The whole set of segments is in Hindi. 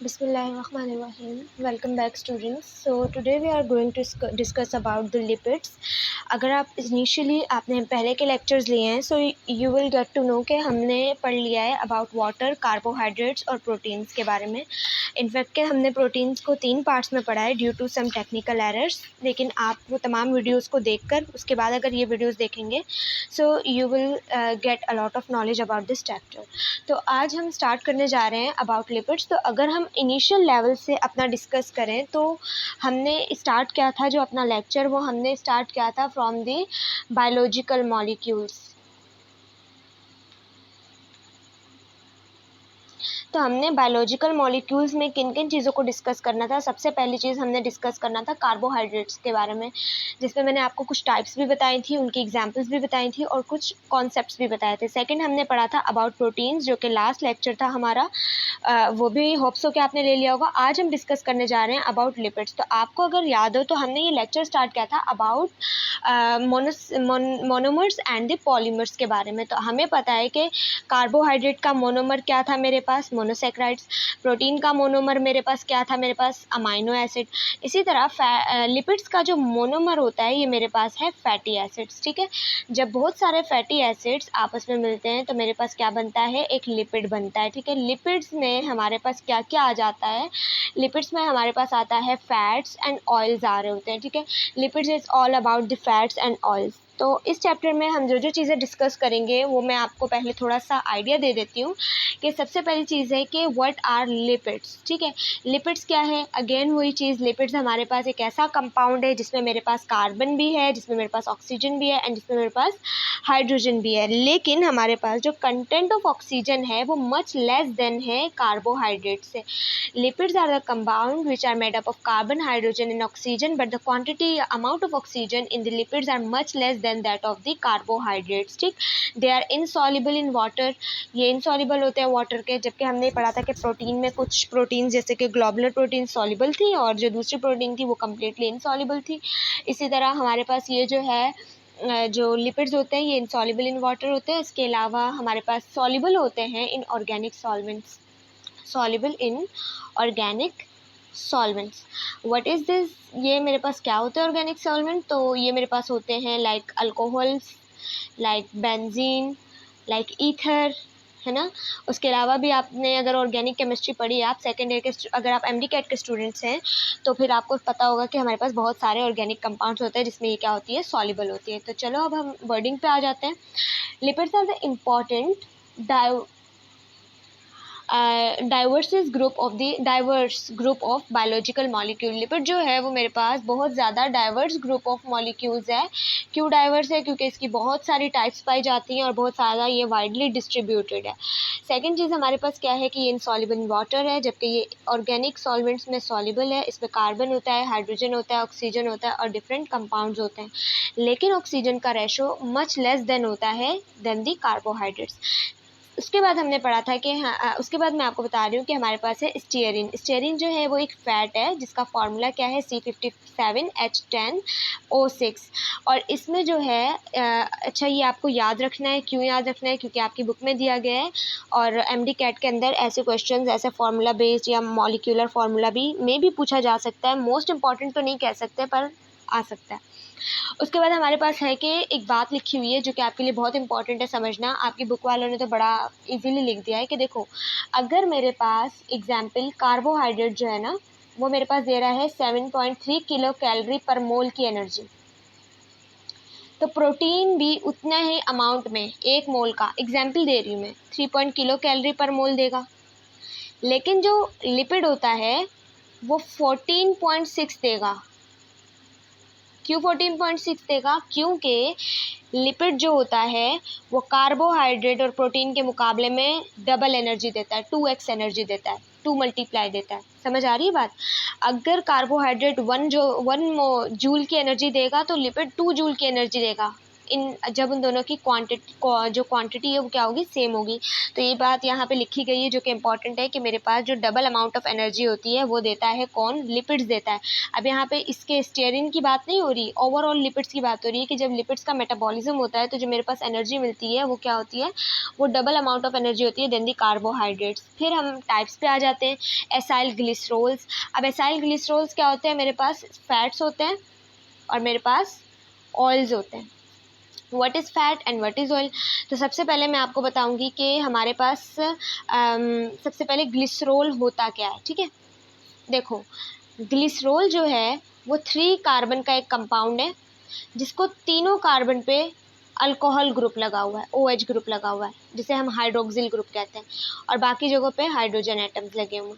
Bismillahirrahmanirrahim. Welcome back students. So today we are going to discuss about the lipids. अगर आप इनिशियली आपने पहले के लेक्चर्स लिए हैं so you will get to know कि हमने पढ़ लिया है अबाउट वाटर, कार्बोहाइड्रेट्स और प्रोटीन्स के बारे में. इनफैक्ट कि हमने प्रोटीन्स को 3 पार्ट्स में पढ़ा है due to some technical errors. लेकिन आप वो तमाम वीडियोज़ को देखकर उसके बाद अगर ये वीडियोज़ देखेंगे सो you will get a lot of knowledge about this chapter. तो आज हम स्टार्ट करने जा रहे हैं अबाउट लिपिड्स. तो अगर हम इनिशियल लेवल से अपना डिस्कस करें तो हमने स्टार्ट किया था जो अपना लेक्चर वो हमने स्टार्ट किया था फ्रॉम द बायोलॉजिकल मॉलिक्यूल्स. तो हमने बायोलॉजिकल मॉलिक्यूल्स में किन किन चीज़ों को डिस्कस करना था. सबसे पहली चीज़ हमने डिस्कस करना था कार्बोहाइड्रेट्स के बारे में, जिसमें मैंने आपको कुछ टाइप्स भी बताई थी, उनकी एग्जांपल्स भी बताई थी और कुछ कॉन्सेप्ट्स भी बताए थे. सेकंड हमने पढ़ा था अबाउट प्रोटीन्स जो कि लास्ट लेक्चर था हमारा. वो भी होप्स हो कि आपने ले लिया होगा. आज हम डिस्कस करने जा रहे हैं अबाउट लिपिड्स. तो आपको अगर याद हो तो हमने ये लेक्चर स्टार्ट किया था about monomers and the polymers के बारे में. तो हमें पता है कि कार्बोहाइड्रेट का मोनोमर क्या था, मेरे पास मोनोसेक्राइड्स. प्रोटीन का मोनोमर मेरे पास क्या था, मेरे पास अमाइनो एसिड. इसी तरह लिपिड्स का जो मोनोमर होता है ये मेरे पास है फैटी एसिड्स. ठीक है, जब बहुत सारे फैटी एसिड्स आपस में मिलते हैं तो मेरे पास क्या बनता है, एक लिपिड बनता है. ठीक है, लिपिड्स में हमारे पास क्या क्या आ जाता है, लिपिड्स में हमारे पास आता है फैट्स एंड ऑयल्स आ रहे होते हैं. ठीक है, lipids is all about the fats and oils. तो इस चैप्टर में हम जो जो चीज़ें डिस्कस करेंगे वो मैं आपको पहले थोड़ा सा आइडिया दे देती हूँ कि सबसे पहली चीज़ है कि व्हाट आर लिपिड्स. ठीक है, लिपिड्स क्या है, अगेन वही चीज़. लिपिड्स हमारे पास एक ऐसा कंपाउंड है जिसमें मेरे पास कार्बन भी है, जिसमें मेरे पास ऑक्सीजन भी है एंड जिसमें मेरे पास हाइड्रोजन भी है. लेकिन हमारे पास जो कंटेंट ऑफ ऑक्सीजन है वो मच लेस देन है कार्बोहाइड्रेट से. Lipids are the compound which are made up of carbon, hydrogen and oxygen, but the quantity amount of oxygen in the lipids are much less than that of the carbohydrates. ठीक, they are insoluble in water. ये इनसॉल्युबल होते हैं वाटर के. जबकि हमने पढ़ा था कि प्रोटीन में कुछ प्रोटीन जैसे कि ग्लोबुलर प्रोटीन सॉल्युबल थी और जो दूसरी प्रोटीन थी वो कम्प्लीटली इनसॉल्युबल थी. इसी तरह हमारे पास ये जो है जो लिपिड्स होते हैं ये इनसॉल्युबल इन वाटर होते हैं. इसके अलावा हमारे पास सॉल्युबल होते हैं in organic solvents. Soluble in organic solvents. What is this, ये मेरे पास क्या होते हैं ऑर्गेनिक सॉल्वेंट. तो ये मेरे पास होते हैं like alcohols, like benzene, like ether, है ना. उसके अलावा भी आपने अगर ऑर्गेनिक केमिस्ट्री पढ़ी है, आप सेकेंड ईयर के अगर आप एमडी कैट के स्टूडेंट्स हैं तो फिर आपको पता होगा कि हमारे पास बहुत सारे ऑर्गेनिक कंपाउंड्स होते हैं जिसमें ये क्या होती है, सॉल्युबल होती है. तो चलो अब हम वर्डिंग पे आ जाते हैं. Lipids are the important diverse group of biological molecule. Lipid जो है वो मेरे पास बहुत ज़्यादा डाइवर्स ग्रुप ऑफ मॉलिक्यूल्स है. क्यों डाइवर्स है, क्योंकि इसकी बहुत सारी टाइप्स पाई जाती हैं और बहुत सारा ये वाइडली डिस्ट्रीब्यूटेड है. सेकंड चीज़ हमारे पास क्या है कि ये इनसॉल्युबल इन वाटर है, जबकि ये ऑर्गेनिक सॉल्वेंट्स में सॉल्युबल है. इसमें कार्बन होता है, हाइड्रोजन होता है, ऑक्सीजन होता है और डिफरेंट कंपाउंड्स होते हैं. लेकिन ऑक्सीजन का रेशो मच लेस देन होता है देन दी कार्बोहाइड्रेट्स. उसके बाद हमने पढ़ा था कि उसके बाद मैं आपको बता रही हूँ कि हमारे पास है स्टीयरिन. स्टीयरिन जो है वो एक फ़ैट है जिसका फार्मूला क्या है, C57H10O6. और इसमें जो है अच्छा ये आपको याद रखना है. क्यों याद रखना है, क्योंकि आपकी बुक में दिया गया है और एमडी कैट के अंदर ऐसे क्वेश्चंस ऐसे फार्मूला बेस्ड या मॉलिक्यूलर फार्मूला भी पूछा जा सकता है. मोस्ट इंपॉर्टेंट तो नहीं कह सकते पर आ सकता है. उसके बाद हमारे पास है कि एक बात लिखी हुई है जो कि आपके लिए बहुत इंपॉर्टेंट है समझना. आपकी बुक वालों ने तो बड़ा इजीली लिख दिया है कि देखो, अगर मेरे पास एग्जाम्पल कार्बोहाइड्रेट जो है ना वो मेरे पास दे रहा है 7.3 किलो कैलोरी पर मोल की एनर्जी, तो प्रोटीन भी उतना ही अमाउंट में एक मोल का, एग्जाम्पल दे रही हूँ मैं, 3 किलो कैलोरी पर मोल देगा. लेकिन जो लिपिड होता है वो 14.6 देगा. क्यों 14.6 देगा, क्योंकि लिपिड जो होता है वो कार्बोहाइड्रेट और प्रोटीन के मुकाबले में डबल एनर्जी देता है, 2x एनर्जी देता है, 2 मल्टीप्लाई देता है. समझ आ रही है बात. अगर कार्बोहाइड्रेट 1 जूल की एनर्जी देगा तो लिपिड 2 जूल की एनर्जी देगा. जब उन दोनों की जो क्वांटिटी है वो क्या होगी, सेम होगी। तो ये बात यहाँ पे लिखी गई है जो कि इम्पॉर्टेंट है कि मेरे पास जो डबल अमाउंट ऑफ एनर्जी होती है वो देता है कौन, लिपिड्स देता है। अब यहाँ पे इसके स्टीयरिन की बात नहीं हो रही, ओवरऑल लिपिड्स की बात हो रही है कि जब लिपिड्स का मेटाबॉलिज्म होता है तो जो मेरे पास एनर्जी मिलती है वो क्या होती है, वो डबल अमाउंट ऑफ एनर्जी होती है देन दी कार्बोहाइड्रेट्स। फिर हम टाइप्स पे आ जाते हैं, एसाइल ग्लिसरोल्स। अब एसाइल ग्लिसरोल्स क्या होते हैं, मेरे पास फैट्स होते हैं और मेरे पास ऑयल्स होते हैं। What is fat and what is oil. तो सबसे पहले मैं आपको बताऊंगी कि हमारे पास सबसे पहले ग्लिसरोल होता क्या है, ठीक है। देखो, ग्लिसरोल जो है वो 3 कार्बन का एक कंपाउंड है जिसको तीनों कार्बन पे अल्कोहल ग्रुप लगा हुआ है, OH ग्रुप लगा हुआ है, जिसे हम हाइड्रोक्सिल ग्रुप कहते हैं, और बाकी जगहों पे हाइड्रोजन एटम्स लगे हुए हैं।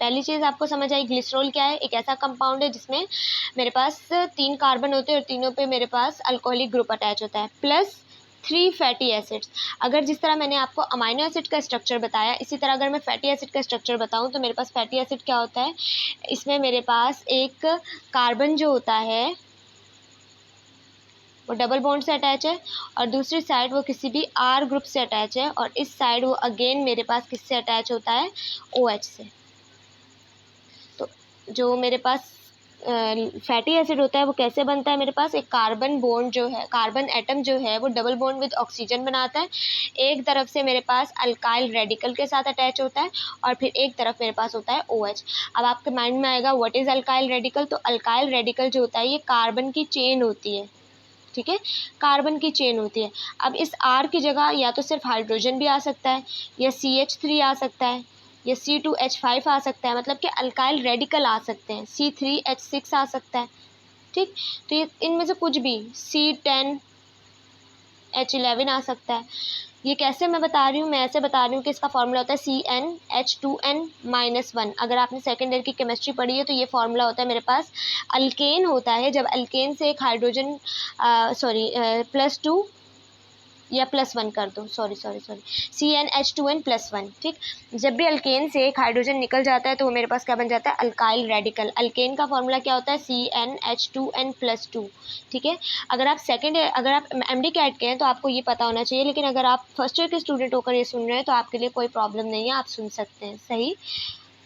पहली चीज़ आपको समझ आई, ग्लिसरॉल क्या है, एक ऐसा कंपाउंड है जिसमें मेरे पास 3 कार्बन होते हैं और तीनों पे मेरे पास अल्कोहलिक ग्रुप अटैच होता है, प्लस 3 फैटी एसिड्स। अगर जिस तरह मैंने आपको अमाइनो एसिड का स्ट्रक्चर बताया, इसी तरह अगर मैं फैटी एसिड का स्ट्रक्चर बताऊं तो मेरे पास फैटी एसिड क्या होता है, इसमें मेरे पास एक कार्बन जो होता है वो डबल बॉन्ड से अटैच है और दूसरी साइड वो किसी भी R ग्रुप से अटैच है, और इस साइड वो अगेन मेरे पास किससे अटैच होता है, OH से। तो जो मेरे पास फैटी एसिड होता है वो कैसे बनता है, मेरे पास एक कार्बन बॉन्ड जो है, कार्बन एटम जो है वो डबल बॉन्ड विद ऑक्सीजन बनाता है। एक तरफ से मेरे पास अल्काइल रेडिकल के साथ अटैच होता है और फिर एक तरफ मेरे पास होता है OH। अब आपके माइंड में आएगा व्हाट इज़ अल्काइल रेडिकल। तो अल्काइल रेडिकल जो होता है ये कार्बन की चेन होती है, ठीक है, कार्बन की चेन होती है। अब इस R की जगह या तो सिर्फ हाइड्रोजन भी आ सकता है, या CH3 आ सकता है, या C2H5 आ सकता है, मतलब कि अल्काइल रेडिकल आ सकते हैं, C3H6 आ सकता है, ठीक। तो ये इनमें से कुछ भी, C10H11 आ सकता है। ये कैसे मैं बता रही हूँ, मैं ऐसे बता रही हूँ कि इसका फॉर्मूला होता है CnH2n-1। अगर आपने सेकेंड ईयर की केमिस्ट्री पढ़ी है तो ये फॉर्मूला होता है मेरे पास, अल्केन होता है जब अल्केन से एक हाइड्रोजन +2 या +1 कर दो, सॉरी CnH2n+1, ठीक। जब भी अल्केन से एक हाइड्रोजन निकल जाता है तो वो मेरे पास क्या बन जाता है, अल्काइल रेडिकल। अल्केन का फॉर्मूला क्या होता है, CnH2n+2, ठीक है। अगर आप MD कैट के हैं तो आपको ये पता होना चाहिए, लेकिन अगर आप फर्स्ट ईयर के स्टूडेंट होकर ये सुन रहे हैं तो आपके लिए कोई प्रॉब्लम नहीं है, आप सुन सकते हैं, सही।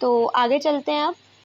तो आगे चलते हैं अब।